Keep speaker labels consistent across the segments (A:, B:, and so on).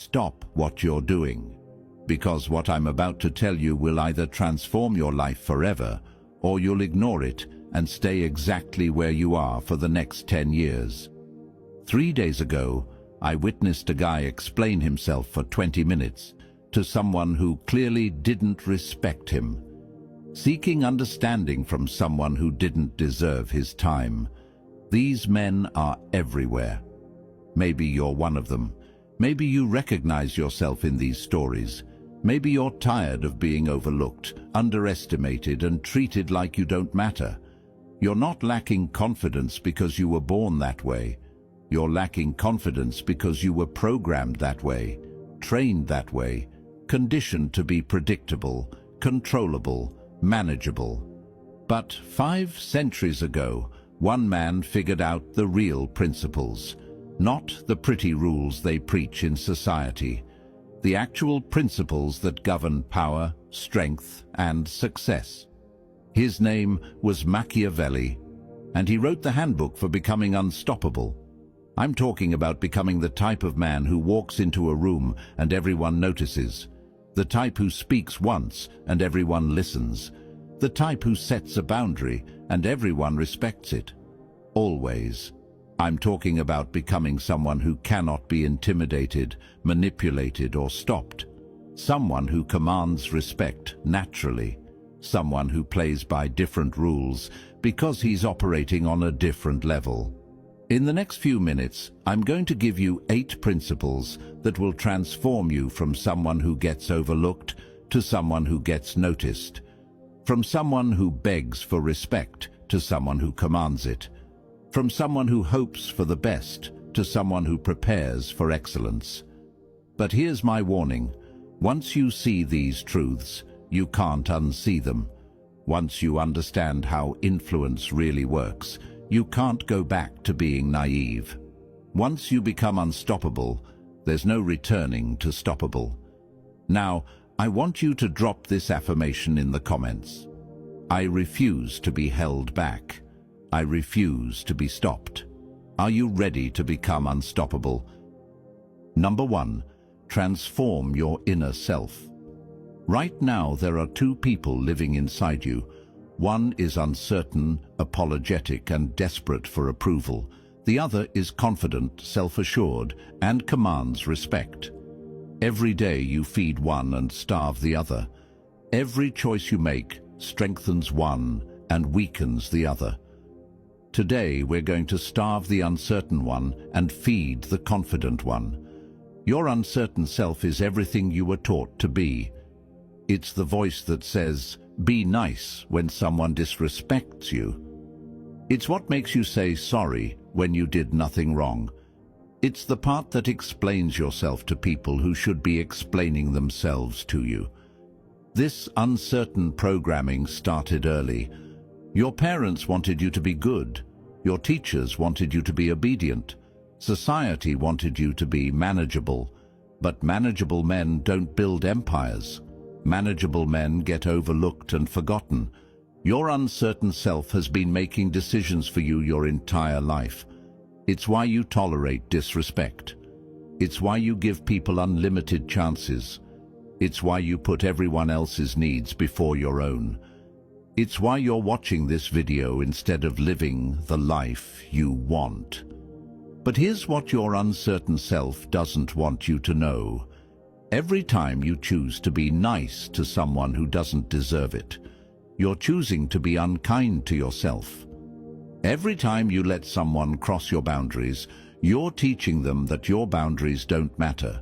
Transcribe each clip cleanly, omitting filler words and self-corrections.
A: stop what you're doing. Because what I'm about to tell you will either transform your life forever, or you'll ignore it and stay exactly where you are for the next 10 years. 3 days ago, I witnessed a guy explain himself for 20 minutes to someone who clearly didn't respect him, seeking understanding from someone who didn't deserve his time. These men are everywhere. Maybe you're one of them. Maybe you recognize yourself in these stories. Maybe you're tired of being overlooked, underestimated, and treated like you don't matter. You're not lacking confidence because you were born that way. You're lacking confidence because you were programmed that way, trained that way, conditioned to be predictable, controllable, manageable. But 5 centuries ago, one man figured out the real principles, not the pretty rules they preach in society, the actual principles that govern power, strength, and success. His name was Machiavelli, and he wrote the handbook for becoming unstoppable. I'm talking about becoming the type of man who walks into a room and everyone notices, the type who speaks once and everyone listens, the type who sets a boundary and everyone respects it. Always. I'm talking about becoming someone who cannot be intimidated, manipulated, or stopped. Someone who commands respect naturally. Someone who plays by different rules because he's operating on a different level. In the next few minutes, I'm going to give you 8 principles that will transform you from someone who gets overlooked to someone who gets noticed, from someone who begs for respect to someone who commands it, from someone who hopes for the best to someone who prepares for excellence. But here's my warning. Once you see these truths, you can't unsee them. Once you understand how influence really works, you can't go back to being naive. Once you become unstoppable, there's no returning to stoppable. Now, I want you to drop this affirmation in the comments. I refuse to be held back. I refuse to be stopped. Are you ready to become unstoppable? Number 1, transform your inner self. Right now, there are 2 people living inside you. One is uncertain, apologetic, and desperate for approval. The other is confident, self-assured, and commands respect. Every day you feed one and starve the other. Every choice you make strengthens one and weakens the other. Today we're going to starve the uncertain one and feed the confident one. Your uncertain self is everything you were taught to be. It's the voice that says, "Be nice," when someone disrespects you. It's what makes you say sorry when you did nothing wrong. It's the part that explains yourself to people who should be explaining themselves to you. This uncertain programming started early. Your parents wanted you to be good. Your teachers wanted you to be obedient. Society wanted you to be manageable. But manageable men don't build empires. Manageable men get overlooked and forgotten. Your uncertain self has been making decisions for you your entire life. It's why you tolerate disrespect. It's why you give people unlimited chances. It's why you put everyone else's needs before your own. It's why you're watching this video instead of living the life you want. But here's what your uncertain self doesn't want you to know. Every time you choose to be nice to someone who doesn't deserve it, you're choosing to be unkind to yourself. Every time you let someone cross your boundaries, you're teaching them that your boundaries don't matter.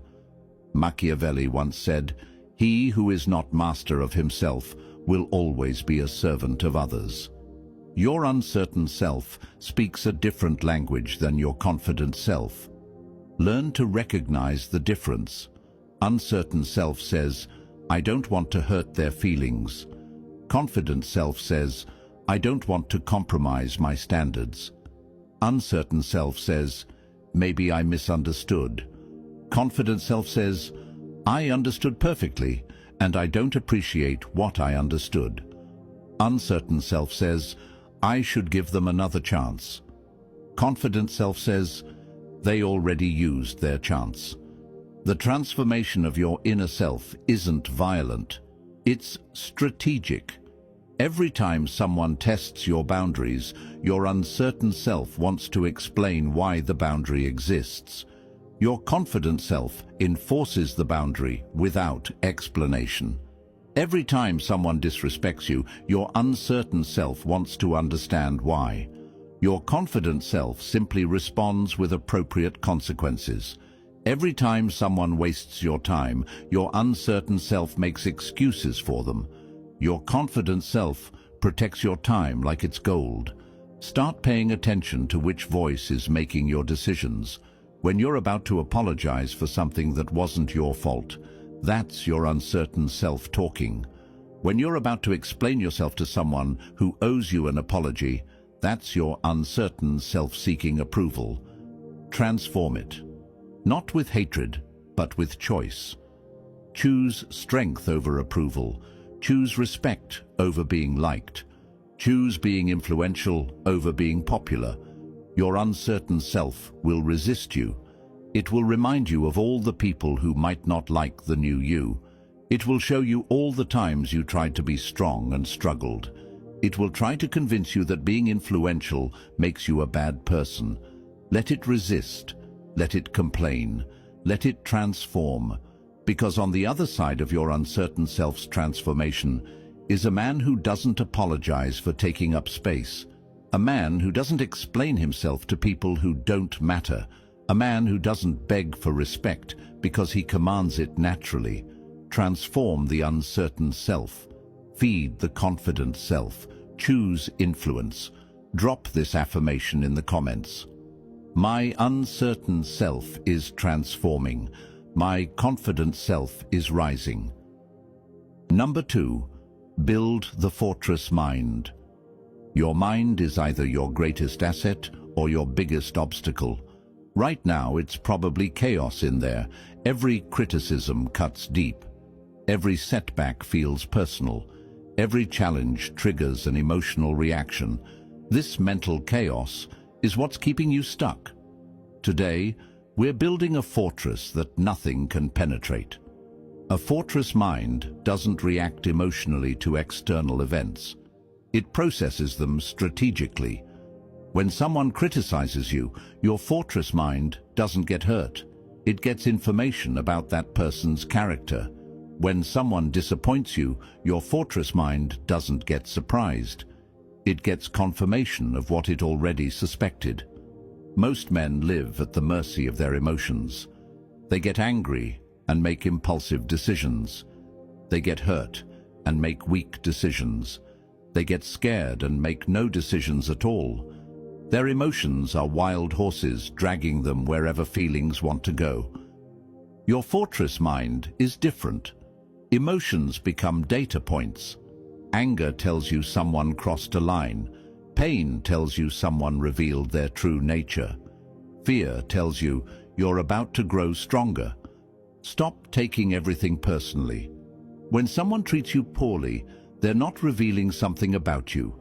A: Machiavelli once said, "He who is not master of himself will always be a servant of others." Your uncertain self speaks a different language than your confident self. Learn to recognize the difference. Uncertain self says, "I don't want to hurt their feelings." Confident self says, "I don't want to compromise my standards." Uncertain self says, "Maybe I misunderstood." Confident self says, "I understood perfectly, and I don't appreciate what I understood." Uncertain self says, "I should give them another chance." Confident self says, "They already used their chance." The transformation of your inner self isn't violent. It's strategic. Every time someone tests your boundaries, your uncertain self wants to explain why the boundary exists. Your confident self enforces the boundary without explanation. Every time someone disrespects you, your uncertain self wants to understand why. Your confident self simply responds with appropriate consequences. Every time someone wastes your time, your uncertain self makes excuses for them. Your confident self protects your time like it's gold. Start paying attention to which voice is making your decisions. When you're about to apologize for something that wasn't your fault, that's your uncertain self talking. When you're about to explain yourself to someone who owes you an apology, that's your uncertain self seeking approval. Transform it. Not with hatred, but with choice. Choose strength over approval. Choose respect over being liked. Choose being influential over being popular. Your uncertain self will resist you. It will remind you of all the people who might not like the new you. It will show you all the times you tried to be strong and struggled. It will try to convince you that being influential makes you a bad person. Let it resist. Let it complain. Let it transform. Because on the other side of your uncertain self's transformation is a man who doesn't apologize for taking up space. A man who doesn't explain himself to people who don't matter. A man who doesn't beg for respect because he commands it naturally. Transform the uncertain self. Feed the confident self. Choose influence. Drop this affirmation in the comments. My uncertain self is transforming. My confident self is rising. Number 2, build the fortress mind. Your mind is either your greatest asset or your biggest obstacle. Right now, it's probably chaos in there. Every criticism cuts deep. Every setback feels personal. Every challenge triggers an emotional reaction. This mental chaos is what's keeping you stuck. Today, we're building a fortress that nothing can penetrate. A fortress mind doesn't react emotionally to external events. It processes them strategically. When someone criticizes you, your fortress mind doesn't get hurt. It gets information about that person's character. When someone disappoints you, your fortress mind doesn't get surprised. It gets confirmation of what it already suspected. Most men live at the mercy of their emotions. They get angry and make impulsive decisions. They get hurt and make weak decisions. They get scared and make no decisions at all. Their emotions are wild horses dragging them wherever feelings want to go. Your fortress mind is different. Emotions become data points. Anger tells you someone crossed a line. Pain tells you someone revealed their true nature. Fear tells you you're about to grow stronger. Stop taking everything personally. When someone treats you poorly, they're not revealing something about you.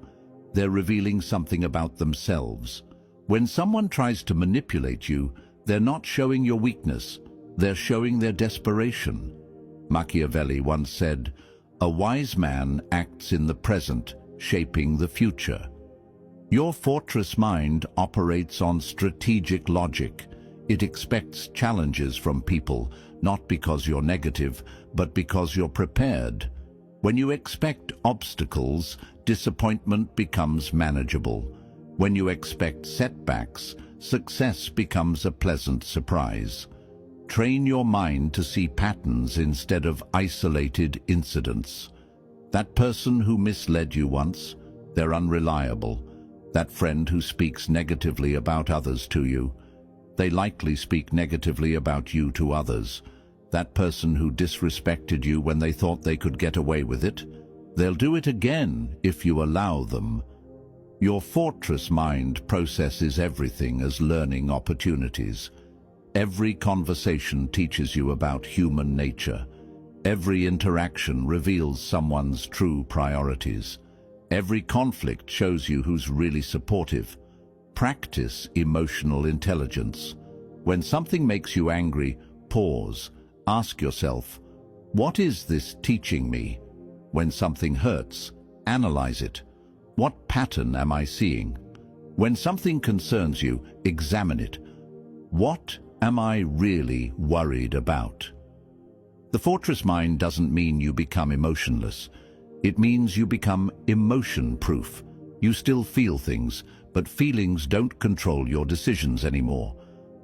A: They're revealing something about themselves. When someone tries to manipulate you, they're not showing your weakness. They're showing their desperation. Machiavelli once said, "A wise man acts in the present, shaping the future." Your fortress mind operates on strategic logic. It expects challenges from people, not because you're negative, but because you're prepared. When you expect obstacles, disappointment becomes manageable. When you expect setbacks, success becomes a pleasant surprise. Train your mind to see patterns instead of isolated incidents. That person who misled you once, they're unreliable. That friend who speaks negatively about others to you, they likely speak negatively about you to others. That person who disrespected you when they thought they could get away with it, they'll do it again if you allow them. Your fortress mind processes everything as learning opportunities. Every conversation teaches you about human nature. Every interaction reveals someone's true priorities. Every conflict shows you who's really supportive. Practice emotional intelligence. When something makes you angry, pause. Ask yourself, what is this teaching me? When something hurts, analyze it. What pattern am I seeing? When something concerns you, examine it. What am I really worried about? The fortress mind doesn't mean you become emotionless. It means you become emotion-proof. You still feel things, but feelings don't control your decisions anymore.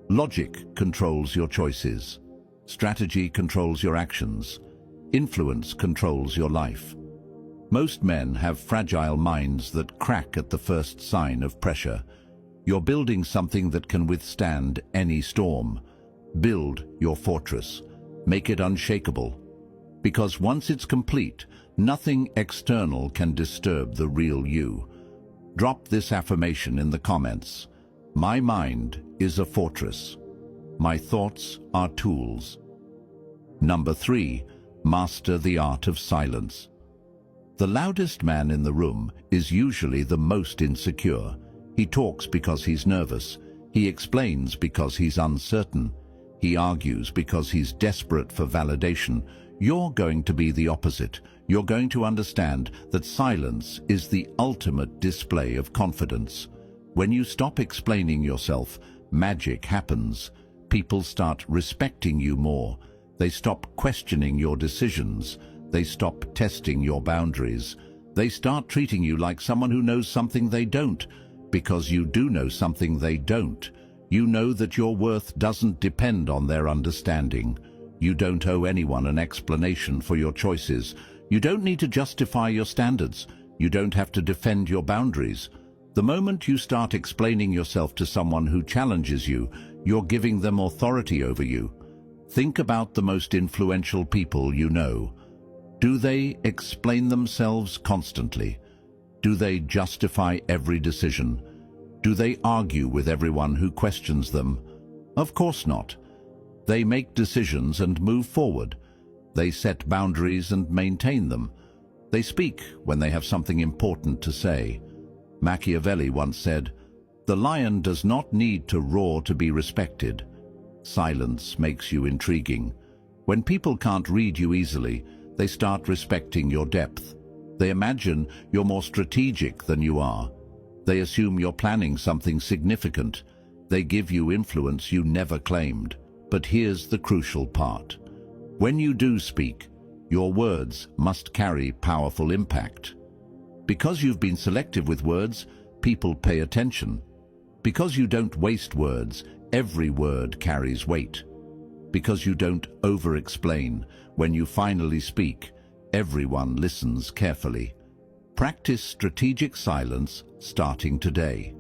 A: Logic controls your choices. Strategy controls your actions. Influence controls your life. Most men have fragile minds that crack at the first sign of pressure. You're building something that can withstand any storm. Build your fortress. Make it unshakable. Because once it's complete, nothing external can disturb the real you. Drop this affirmation in the comments. My mind is a fortress. My thoughts are tools. Number 3, master the art of silence. The loudest man in the room is usually the most insecure. He talks because he's nervous. He explains because he's uncertain. He argues because he's desperate for validation. You're going to be the opposite. You're going to understand that silence is the ultimate display of confidence. When you stop explaining yourself, magic happens. People start respecting you more. They stop questioning your decisions. They stop testing your boundaries. They start treating you like someone who knows something they don't. Because you do know something they don't. You know that your worth doesn't depend on their understanding. You don't owe anyone an explanation for your choices. You don't need to justify your standards. You don't have to defend your boundaries. The moment you start explaining yourself to someone who challenges you, you're giving them authority over you. Think about the most influential people you know. Do they explain themselves constantly? Do they justify every decision? Do they argue with everyone who questions them? Of course not. They make decisions and move forward. They set boundaries and maintain them. They speak when they have something important to say. Machiavelli once said, "The lion does not need to roar to be respected." Silence makes you intriguing. When people can't read you easily, they start respecting your depth. They imagine you're more strategic than you are. They assume you're planning something significant. They give you influence you never claimed. But here's the crucial part. When you do speak, your words must carry powerful impact. Because you've been selective with words, people pay attention. Because you don't waste words, every word carries weight. Because you don't over-explain, when you finally speak, everyone listens carefully. Practice strategic silence starting today.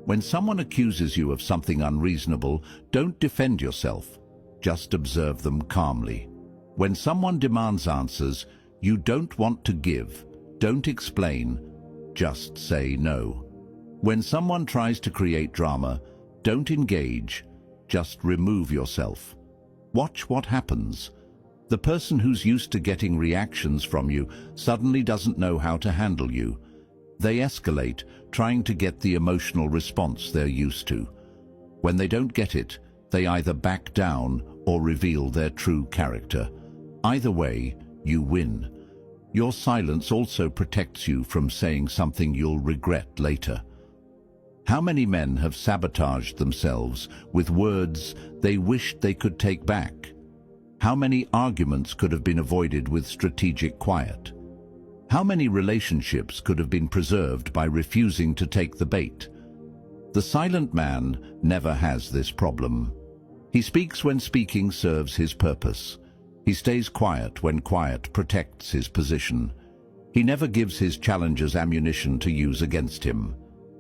A: When someone accuses you of something unreasonable, don't defend yourself. Just observe them calmly. When someone demands answers, you don't want to give. Don't explain. Just say no. When someone tries to create drama, don't engage. Just remove yourself. Watch what happens. The person who's used to getting reactions from you suddenly doesn't know how to handle you. They escalate, trying to get the emotional response they're used to. When they don't get it, they either back down or reveal their true character. Either way, you win. Your silence also protects you from saying something you'll regret later. How many men have sabotaged themselves with words they wished they could take back? How many arguments could have been avoided with strategic quiet? How many relationships could have been preserved by refusing to take the bait? The silent man never has this problem. He speaks when speaking serves his purpose. He stays quiet when quiet protects his position. He never gives his challengers ammunition to use against him.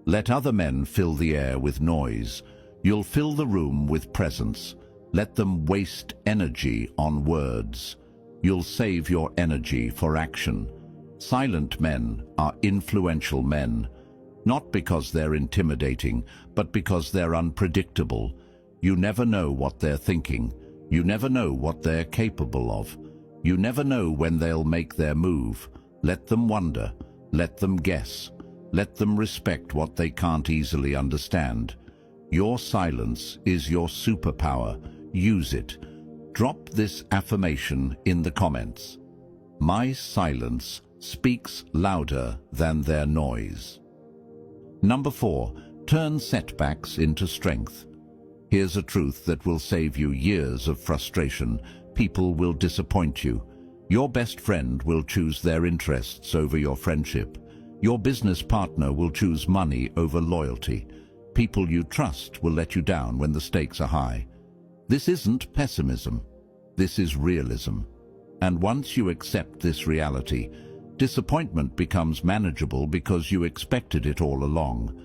A: Let other men fill the air with noise. You'll fill the room with presence. Let them waste energy on words. You'll save your energy for action. Silent men are influential men, not because they're intimidating, but because they're unpredictable. You never know what they're thinking. You never know what they're capable of. You never know when they'll make their move. Let them wonder. Let them guess. Let them respect what they can't easily understand. Your silence is your superpower. Use it. Drop this affirmation in the comments. My silence speaks louder than their noise. Number 4. Turn setbacks into strength. Here's a truth that will save you years of frustration. People will disappoint you. Your best friend will choose their interests over your friendship. Your business partner will choose money over loyalty. People you trust will let you down when the stakes are high. This isn't pessimism. This is realism. And once you accept this reality, disappointment becomes manageable because you expected it all along.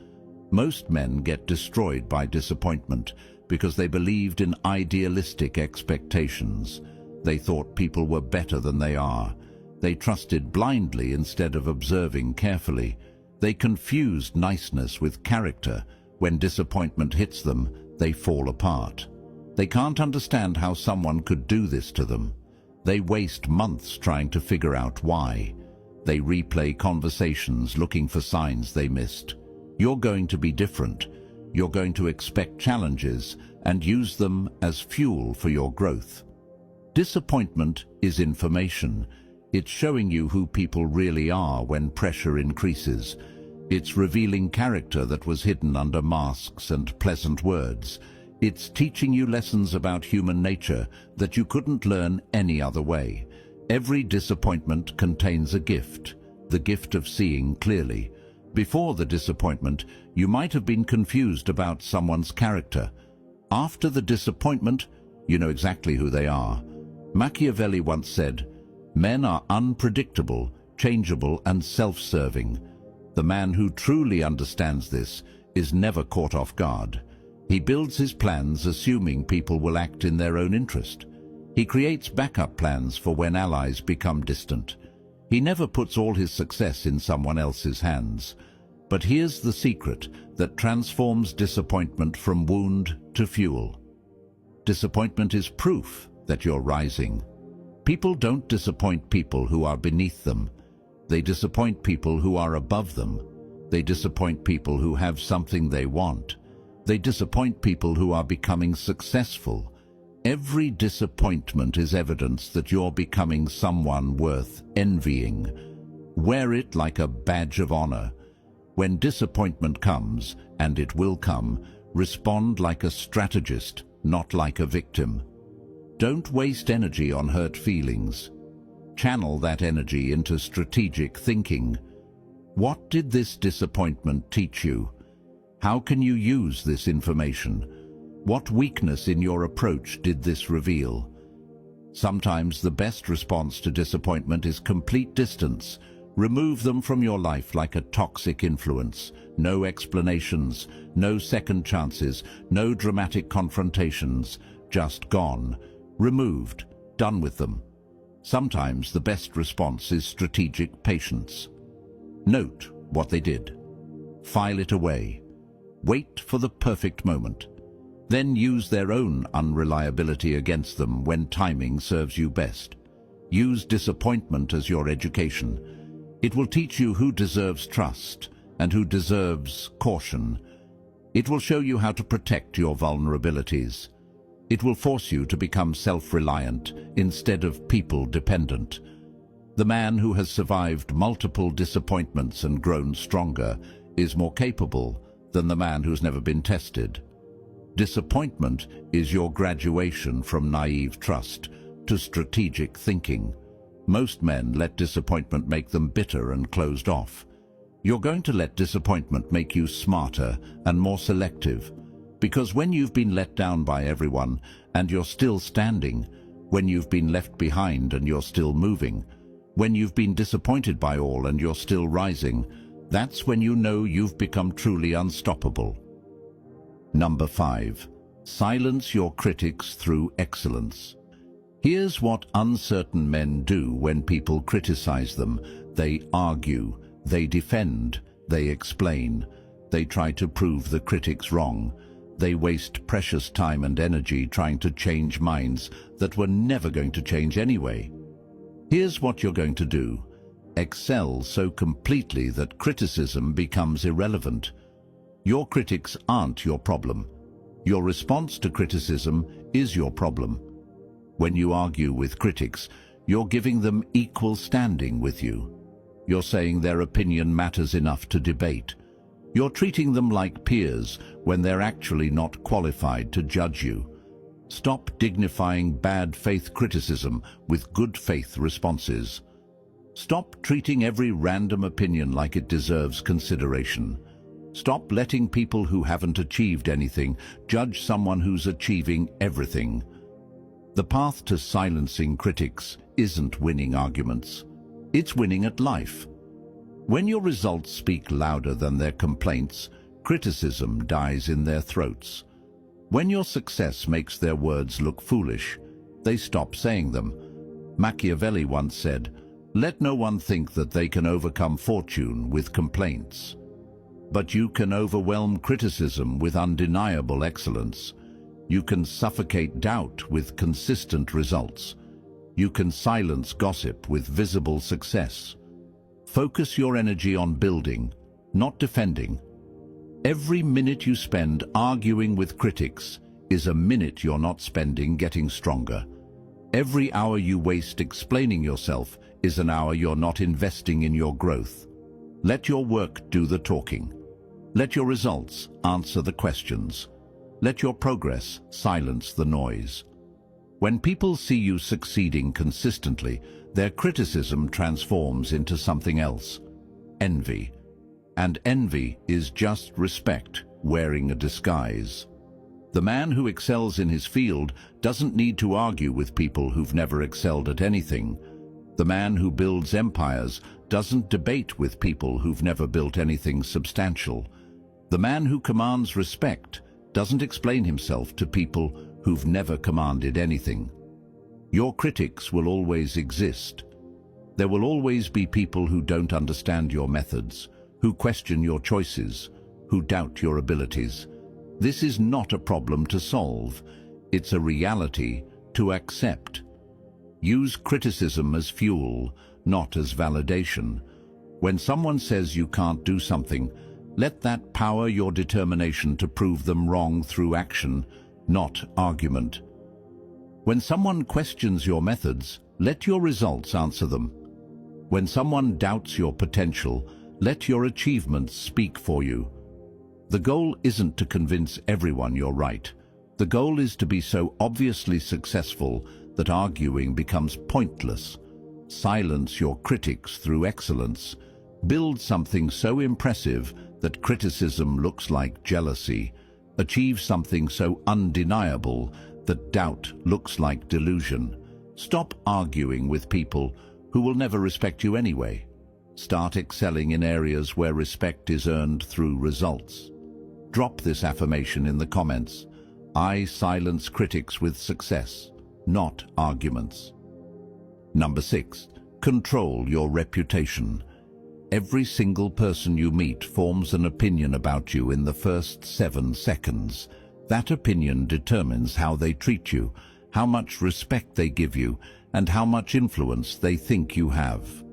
A: Most men get destroyed by disappointment because they believed in idealistic expectations. They thought people were better than they are. They trusted blindly instead of observing carefully. They confused niceness with character. When disappointment hits them, they fall apart. They can't understand how someone could do this to them. They waste months trying to figure out why. They replay conversations looking for signs they missed. You're going to be different. You're going to expect challenges and use them as fuel for your growth. Disappointment is information. It's showing you who people really are when pressure increases. It's revealing character that was hidden under masks and pleasant words. It's teaching you lessons about human nature that you couldn't learn any other way. Every disappointment contains a gift, the gift of seeing clearly. Before the disappointment, you might have been confused about someone's character. After the disappointment, you know exactly who they are. Machiavelli once said, "Men are unpredictable, changeable, and self-serving." The man who truly understands this is never caught off guard. He builds his plans assuming people will act in their own interest. He creates backup plans for when allies become distant. He never puts all his success in someone else's hands. But here's the secret that transforms disappointment from wound to fuel. Disappointment is proof that you're rising. People don't disappoint people who are beneath them. They disappoint people who are above them. They disappoint people who have something they want. They disappoint people who are becoming successful. Every disappointment is evidence that you're becoming someone worth envying. Wear it like a badge of honor. When disappointment comes, and it will come, respond like a strategist, not like a victim. Don't waste energy on hurt feelings. Channel that energy into strategic thinking. What did this disappointment teach you? How can you use this information? What weakness in your approach did this reveal? Sometimes the best response to disappointment is complete distance. Remove them from your life like a toxic influence. No explanations, no second chances, no dramatic confrontations. Just gone. Removed. Done with them. Sometimes the best response is strategic patience. Note what they did. File it away. Wait for the perfect moment. Then use their own unreliability against them when timing serves you best. Use disappointment as your education. It will teach you who deserves trust and who deserves caution. It will show you how to protect your vulnerabilities. It will force you to become self-reliant instead of people-dependent. The man who has survived multiple disappointments and grown stronger is more capable than the man who's never been tested. Disappointment is your graduation from naive trust to strategic thinking. Most men let disappointment make them bitter and closed off. You're going to let disappointment make you smarter and more selective. Because when you've been let down by everyone and you're still standing, when you've been left behind and you're still moving, when you've been disappointed by all and you're still rising, that's when you know you've become truly unstoppable. Number 5. Silence your critics through excellence. Here's what uncertain men do when people criticize them. They argue, they defend, they explain. They try to prove the critics wrong. They waste precious time and energy trying to change minds that were never going to change anyway. Here's what you're going to do. Excel so completely that criticism becomes irrelevant. Your critics aren't your problem. Your response to criticism is your problem. When you argue with critics, you're giving them equal standing with you. You're saying their opinion matters enough to debate. You're treating them like peers when they're actually not qualified to judge you. Stop dignifying bad faith criticism with good faith responses. Stop treating every random opinion like it deserves consideration. Stop letting people who haven't achieved anything judge someone who's achieving everything. The path to silencing critics isn't winning arguments. It's winning at life. When your results speak louder than their complaints, criticism dies in their throats. When your success makes their words look foolish, they stop saying them. Machiavelli once said, "Let no one think that they can overcome fortune with complaints. But you can overwhelm criticism with undeniable excellence. You can suffocate doubt with consistent results. You can silence gossip with visible success. Focus your energy on building, not defending. Every minute you spend arguing with critics is a minute you're not spending getting stronger. Every hour you waste explaining yourself is an hour you're not investing in your growth. Let your work do the talking. Let your results answer the questions. Let your progress silence the noise. When people see you succeeding consistently, their criticism transforms into something else: envy. And envy is just respect wearing a disguise. The man who excels in his field doesn't need to argue with people who've never excelled at anything. The man who builds empires doesn't debate with people who've never built anything substantial. The man who commands respect doesn't explain himself to people who've never commanded anything. Your critics will always exist. There will always be people who don't understand your methods, who question your choices, who doubt your abilities. This is not a problem to solve. It's a reality to accept. Use criticism as fuel, not as validation. When someone says you can't do something, let that power your determination to prove them wrong through action, not argument. When someone questions your methods, let your results answer them. When someone doubts your potential, let your achievements speak for you. The goal isn't to convince everyone you're right. The goal is to be so obviously successful that arguing becomes pointless. Silence your critics through excellence. Build something so impressive that criticism looks like jealousy. Achieve something so undeniable that doubt looks like delusion. Stop arguing with people who will never respect you anyway. Start excelling in areas where respect is earned through results. Drop this affirmation in the comments. I silence critics with success, not arguments. Number 6. Control your reputation. Every single person you meet forms an opinion about you in the first 7 seconds. That opinion determines how they treat you, how much respect they give you, and how much influence they think you have.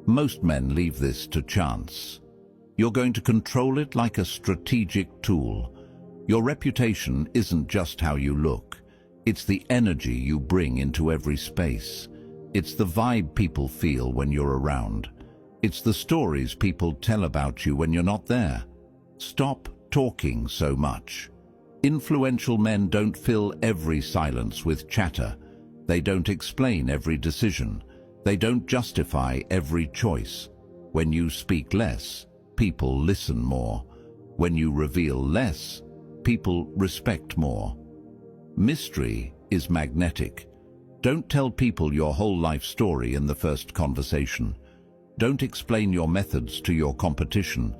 A: Most men leave this to chance. You're going to control it like a strategic tool. Your reputation isn't just how you look. It's the energy you bring into every space. It's the vibe people feel when you're around. It's the stories people tell about you when you're not there. Stop talking so much. Influential men don't fill every silence with chatter. They don't explain every decision. They don't justify every choice. When you speak less, people listen more. When you reveal less, people respect more. Mystery is magnetic. Don't tell people your whole life story in the first conversation. Don't explain your methods to your competition.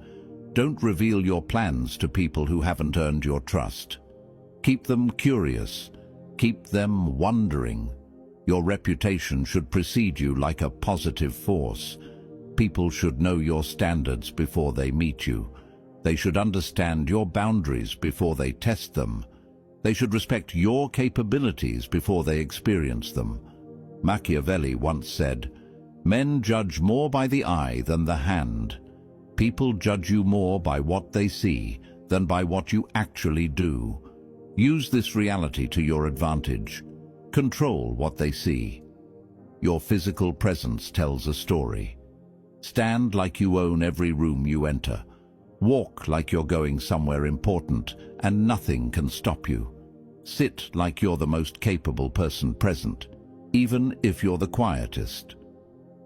A: Don't reveal your plans to people who haven't earned your trust. Keep them curious. Keep them wondering. Your reputation should precede you like a positive force. People should know your standards before they meet you. They should understand your boundaries before they test them. They should respect your capabilities before they experience them. Machiavelli once said, "Men judge more by the eye than the hand. People judge you more by what they see than by what you actually do." Use this reality to your advantage. Control what they see. Your physical presence tells a story. Stand like you own every room you enter. Walk like you're going somewhere important and nothing can stop you. Sit like you're the most capable person present, even if you're the quietest.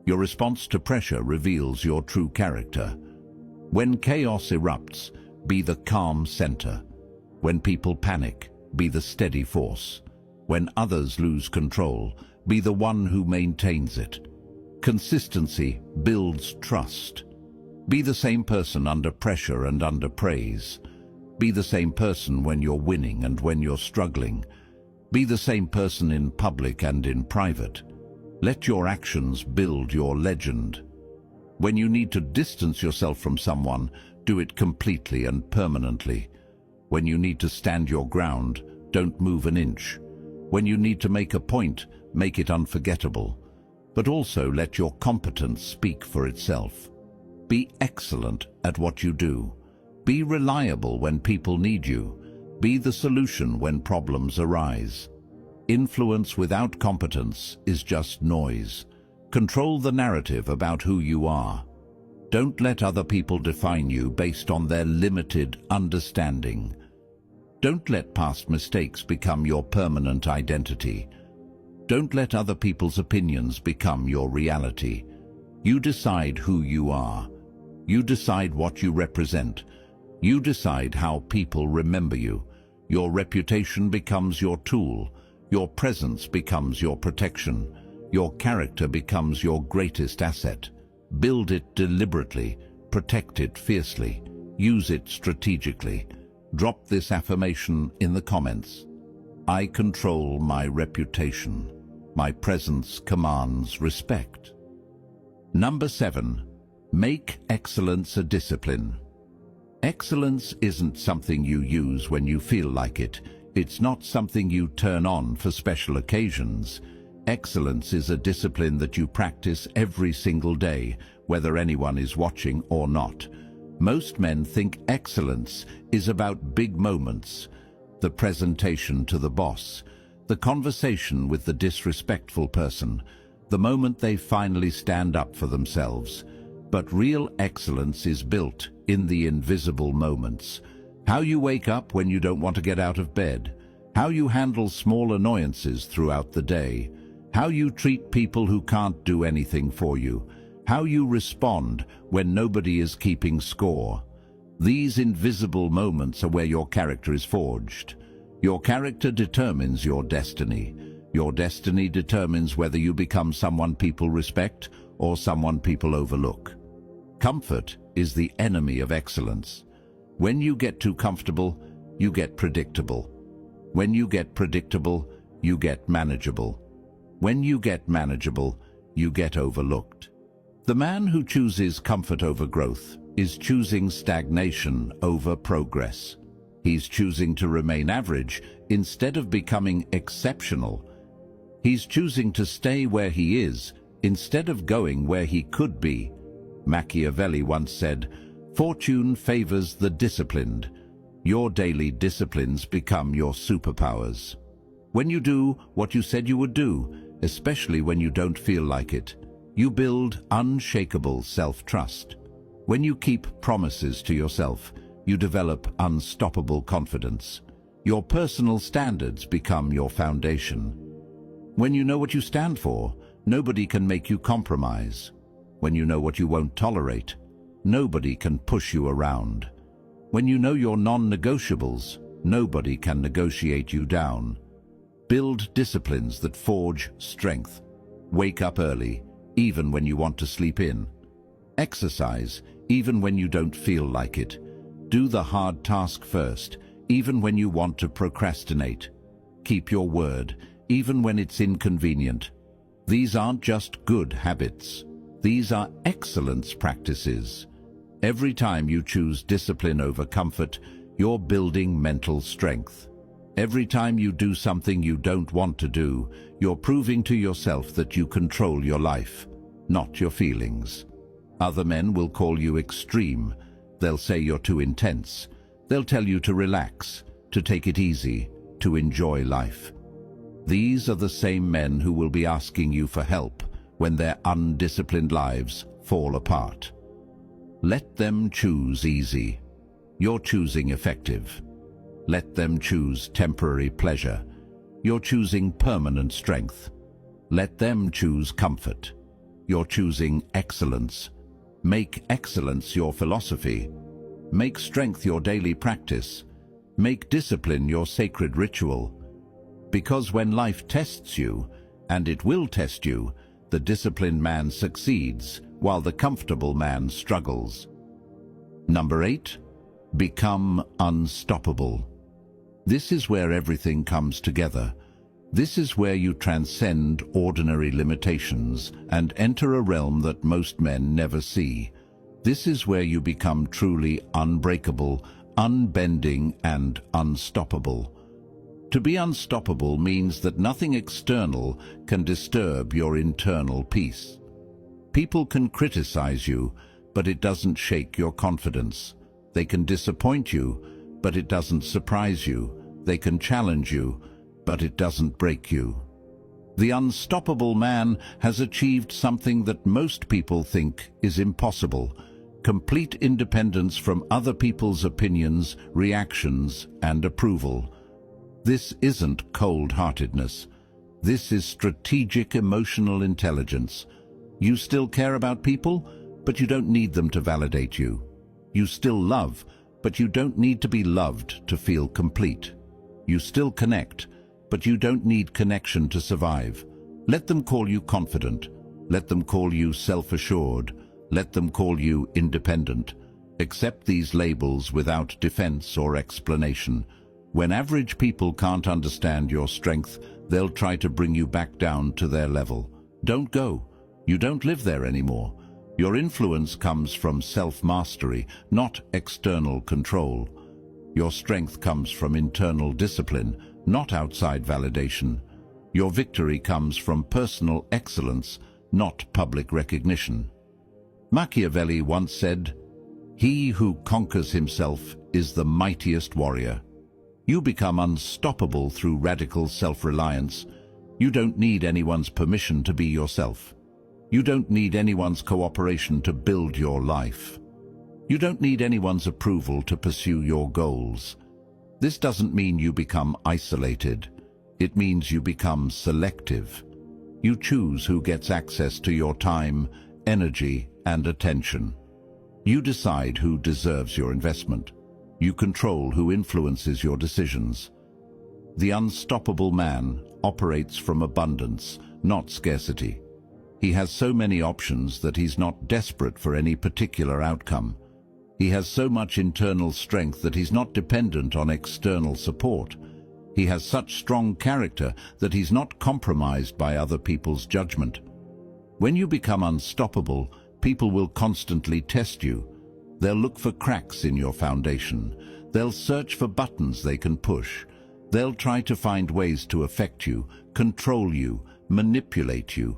A: Your response to pressure reveals your true character. When chaos erupts, be the calm center. When people panic, be the steady force. When others lose control, be the one who maintains it. Consistency builds trust. Be the same person under pressure and under praise. Be the same person when you're winning and when you're struggling. Be the same person in public and in private. Let your actions build your legend. When you need to distance yourself from someone, do it completely and permanently. When you need to stand your ground, don't move an inch. When you need to make a point, make it unforgettable. But also let your competence speak for itself. Be excellent at what you do. Be reliable when people need you. Be the solution when problems arise. Influence without competence is just noise. Control the narrative about who you are. Don't let other people define you based on their limited understanding. Don't let past mistakes become your permanent identity. Don't let other people's opinions become your reality. You decide who you are. You decide what you represent. You decide how people remember you. Your reputation becomes your tool. Your presence becomes your protection. Your character becomes your greatest asset. Build it deliberately. Protect it fiercely. Use it strategically. Drop this affirmation in the comments. I control my reputation. My presence commands respect. Number 7. Make excellence a discipline. Excellence isn't something you use when you feel like it. It's not something you turn on for special occasions. Excellence is a discipline that you practice every single day, whether anyone is watching or not. Most men think excellence is about big moments, the presentation to the boss, the conversation with the disrespectful person, the moment they finally stand up for themselves. But real excellence is built in the invisible moments. How you wake up when you don't want to get out of bed, how you handle small annoyances throughout the day, how you treat people who can't do anything for you, how you respond when nobody is keeping score. These invisible moments are where your character is forged. Your character determines your destiny. Your destiny determines whether you become someone people respect or someone people overlook. Comfort is the enemy of excellence. When you get too comfortable, you get predictable. When you get predictable, you get manageable. When you get manageable, you get overlooked. The man who chooses comfort over growth is choosing stagnation over progress. He's choosing to remain average instead of becoming exceptional. He's choosing to stay where he is instead of going where he could be. Machiavelli once said, "Fortune favors the disciplined." Your daily disciplines become your superpowers. When you do what you said you would do, especially when you don't feel like it, you build unshakable self-trust. When you keep promises to yourself, you develop unstoppable confidence. Your personal standards become your foundation. When you know what you stand for, nobody can make you compromise. When you know what you won't tolerate, nobody can push you around. When you know your non-negotiables, nobody can negotiate you down. Build disciplines that forge strength. Wake up early, even when you want to sleep in. Exercise, even when you don't feel like it. Do the hard task first, even when you want to procrastinate. Keep your word, even when it's inconvenient. These aren't just good habits. These are excellence practices. Every time you choose discipline over comfort, you're building mental strength. Every time you do something you don't want to do, you're proving to yourself that you control your life, not your feelings. Other men will call you extreme. They'll say you're too intense. They'll tell you to relax, to take it easy, to enjoy life. These are the same men who will be asking you for help when their undisciplined lives fall apart. Let them choose easy. You're choosing effective. Let them choose temporary pleasure. You're choosing permanent strength. Let them choose comfort. You're choosing excellence. Make excellence your philosophy. Make strength your daily practice. Make discipline your sacred ritual. Because when life tests you, and it will test you, the disciplined man succeeds, while the comfortable man struggles. Number 8, become unstoppable. This is where everything comes together. This is where you transcend ordinary limitations and enter a realm that most men never see. This is where you become truly unbreakable, unbending, and unstoppable. To be unstoppable means that nothing external can disturb your internal peace. People can criticize you, but it doesn't shake your confidence. They can disappoint you, but it doesn't surprise you. They can challenge you, but it doesn't break you. The unstoppable man has achieved something that most people think is impossible: complete independence from other people's opinions, reactions, and approval. This isn't cold-heartedness. This is strategic emotional intelligence. You still care about people, but you don't need them to validate you. You still love, but you don't need to be loved to feel complete. You still connect, but you don't need connection to survive. Let them call you confident. Let them call you self-assured. Let them call you independent. Accept these labels without defense or explanation. When average people can't understand your strength, they'll try to bring you back down to their level. Don't go. You don't live there anymore. Your influence comes from self-mastery, not external control. Your strength comes from internal discipline, not outside validation. Your victory comes from personal excellence, not public recognition. Machiavelli once said, "He who conquers himself is the mightiest warrior." You become unstoppable through radical self-reliance. You don't need anyone's permission to be yourself. You don't need anyone's cooperation to build your life. You don't need anyone's approval to pursue your goals. This doesn't mean you become isolated. It means you become selective. You choose who gets access to your time, energy, and attention. You decide who deserves your investment. You control who influences your decisions. The unstoppable man operates from abundance, not scarcity. He has so many options that he's not desperate for any particular outcome. He has so much internal strength that he's not dependent on external support. He has such strong character that he's not compromised by other people's judgment. When you become unstoppable, people will constantly test you. They'll look for cracks in your foundation. They'll search for buttons they can push. They'll try to find ways to affect you, control you, manipulate you.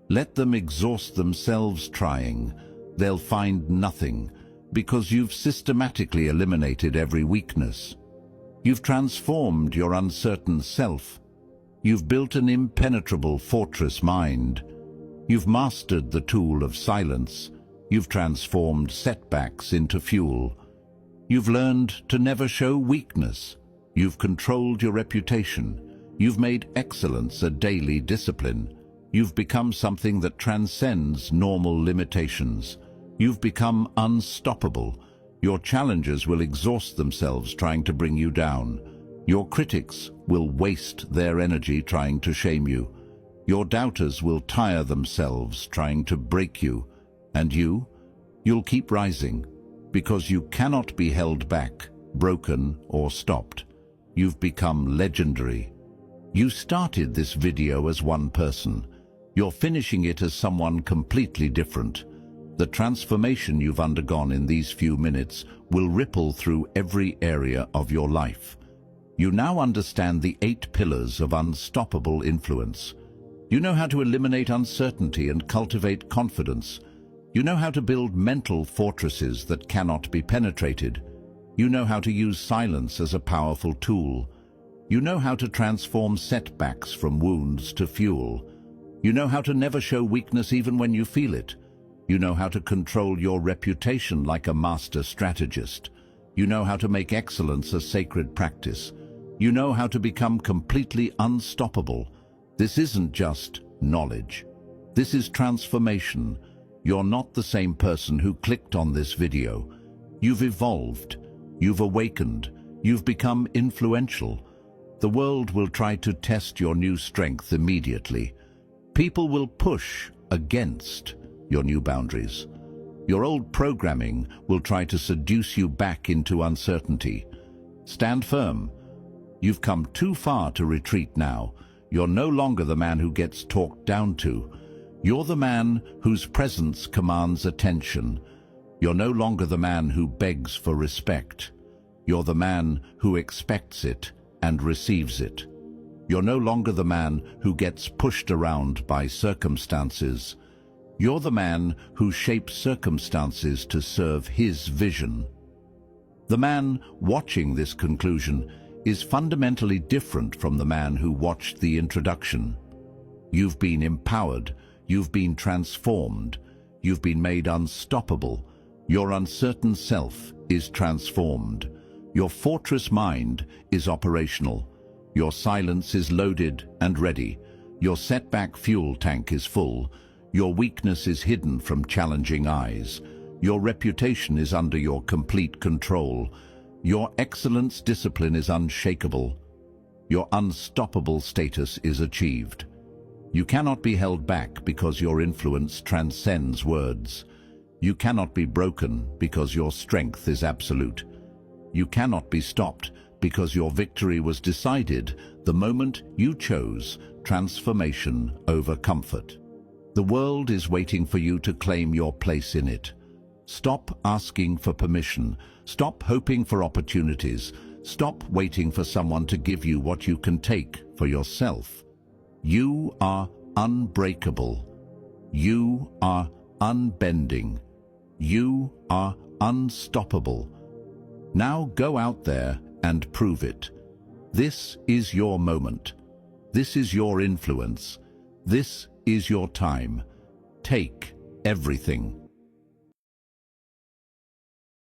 A: Let them exhaust themselves trying. They'll find nothing, because you've systematically eliminated every weakness. You've transformed your uncertain self. You've built an impenetrable fortress mind. You've mastered the tool of silence. You've transformed setbacks into fuel. You've learned to never show weakness. You've controlled your reputation. You've made excellence a daily discipline. You've become something that transcends normal limitations. You've become unstoppable. Your challenges will exhaust themselves trying to bring you down. Your critics will waste their energy trying to shame you. Your doubters will tire themselves trying to break you. And you'll keep rising, because you cannot be held back, broken, or stopped. You've become legendary. You started this video as one person. You're finishing it as someone completely different. The transformation you've undergone in these few minutes will ripple through every area of your life. You now understand the 8 pillars of unstoppable influence. You know how to eliminate uncertainty and cultivate confidence. You know how to build mental fortresses that cannot be penetrated. You know how to use silence as a powerful tool. You know how to transform setbacks from wounds to fuel. You know how to never show weakness even when you feel it. You know how to control your reputation like a master strategist. You know how to make excellence a sacred practice. You know how to become completely unstoppable. This isn't just knowledge. This is transformation. You're not the same person who clicked on this video. You've evolved. You've awakened. You've become influential. The world will try to test your new strength immediately. People will push against your new boundaries. Your old programming will try to seduce you back into uncertainty. Stand firm. You've come too far to retreat now. You're no longer the man who gets talked down to. You're the man whose presence commands attention. You're no longer the man who begs for respect. You're the man who expects it and receives it. You're no longer the man who gets pushed around by circumstances. You're the man who shapes circumstances to serve his vision. The man watching this conclusion is fundamentally different from the man who watched the introduction. You've been empowered. You've been transformed. You've been made unstoppable. Your uncertain self is transformed. Your fortress mind is operational. Your silence is loaded and ready. Your setback fuel tank is full. Your weakness is hidden from challenging eyes. Your reputation is under your complete control. Your excellence discipline is unshakable. Your unstoppable status is achieved. You cannot be held back because your influence transcends words. You cannot be broken because your strength is absolute. You cannot be stopped because your victory was decided the moment you chose transformation over comfort. The world is waiting for you to claim your place in it. Stop asking for permission. Stop hoping for opportunities. Stop waiting for someone to give you what you can take for yourself. You are unbreakable. You are unbending. You are unstoppable. Now go out there and prove it. This is your moment. This is your influence. This is your time. Take everything.